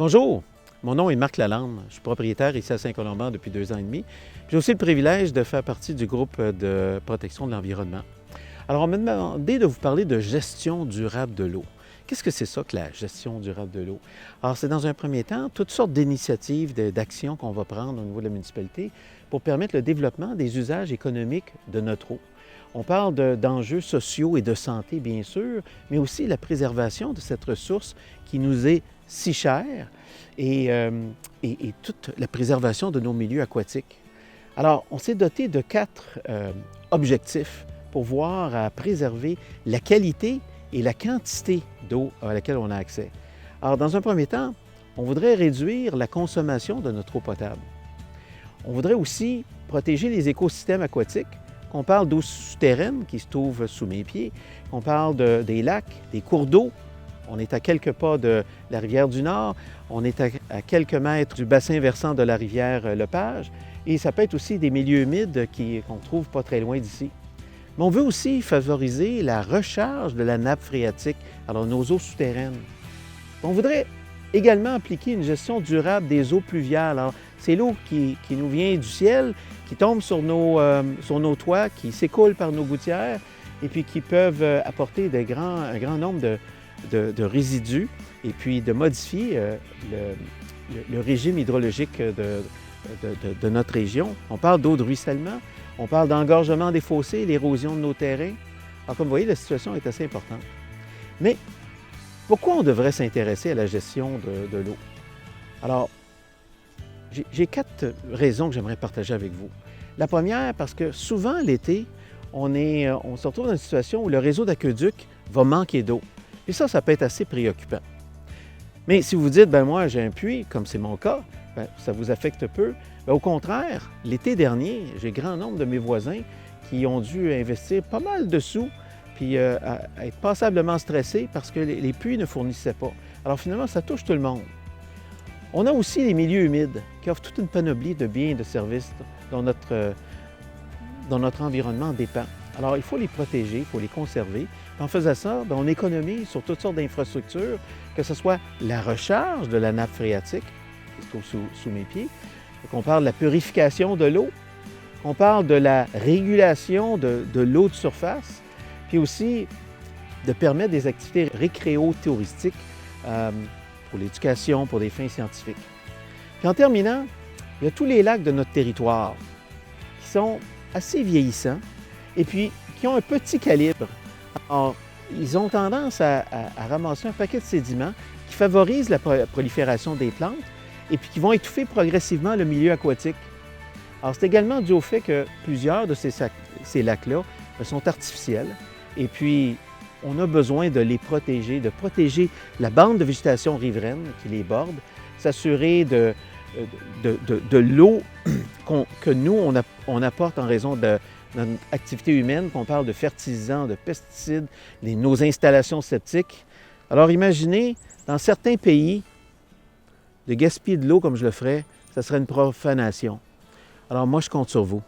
Bonjour, mon nom est Marc Lalande. Je suis propriétaire ici à Saint-Colomban depuis 2 ans et demi. J'ai aussi le privilège de faire partie du groupe de protection de l'environnement. Alors, on m'a demandé de vous parler de gestion durable de l'eau. Qu'est-ce que c'est ça que la gestion durable de l'eau? Alors, c'est dans un premier temps toutes sortes d'initiatives, d'actions qu'on va prendre au niveau de la municipalité pour permettre le développement des usages économiques de notre eau. On parle d'enjeux sociaux et de santé, bien sûr, mais aussi la préservation de cette ressource qui nous est si chère et toute la préservation de nos milieux aquatiques. Alors, on s'est doté de 4 objectifs pour voir à préserver la qualité et la quantité d'eau à laquelle on a accès. Alors, dans un premier temps, on voudrait réduire la consommation de notre eau potable. On voudrait aussi protéger les écosystèmes aquatiques, qu'on parle d'eau souterraine qui se trouve sous mes pieds, qu'on parle des lacs, des cours d'eau. On est à quelques pas de la rivière du Nord, on est à quelques mètres du bassin versant de la rivière Lepage, et ça peut être aussi des milieux humides qu'on trouve pas très loin d'ici. Mais on veut aussi favoriser la recharge de la nappe phréatique, alors nos eaux souterraines. On voudrait également appliquer une gestion durable des eaux pluviales. Alors, c'est l'eau qui nous vient du ciel, qui tombe sur nos toits, qui s'écoule par nos gouttières et puis qui peuvent apporter un grand nombre de résidus et puis de modifier le régime hydrologique de notre région. On parle d'eau de ruissellement, on parle d'engorgement des fossés, l'érosion de nos terrains. Alors, comme vous voyez, la situation est assez importante. Mais pourquoi on devrait s'intéresser à la gestion de l'eau? Alors, j'ai 4 raisons que j'aimerais partager avec vous. La première, parce que souvent l'été, on se retrouve dans une situation où le réseau d'aqueduc va manquer d'eau. Et ça peut être assez préoccupant. Mais si vous vous dites, moi j'ai un puits, comme c'est mon cas, ça vous affecte peu. Au contraire, l'été dernier, j'ai grand nombre de mes voisins qui ont dû investir pas mal de sous puis être passablement stressés parce que les puits ne fournissaient pas. Alors finalement, ça touche tout le monde. On a aussi les milieux humides qui offrent toute une panoplie de biens et de services dont notre environnement dépend. Alors, il faut les protéger, il faut les conserver. En faisant ça, on économise sur toutes sortes d'infrastructures, que ce soit la recharge de la nappe phréatique, qui se trouve sous mes pieds, qu'on parle de la purification de l'eau, qu'on parle de la régulation de l'eau de surface, puis aussi de permettre des activités récréo-touristiques pour l'éducation, pour des fins scientifiques. Puis en terminant, il y a tous les lacs de notre territoire qui sont assez vieillissants et puis qui ont un petit calibre. Alors, ils ont tendance à ramasser un paquet de sédiments qui favorisent la prolifération des plantes et puis qui vont étouffer progressivement le milieu aquatique. Alors, c'est également dû au fait que plusieurs de ces lacs-là sont artificiels et puis on a besoin de les protéger, de protéger la bande de végétation riveraine qui les borde, s'assurer de l'eau que nous, on apporte en raison de notre activité humaine, qu'on parle de fertilisants, de pesticides, nos installations septiques. Alors imaginez, dans certains pays, de gaspiller de l'eau comme je le ferais, ça serait une profanation. Alors moi, je compte sur vous.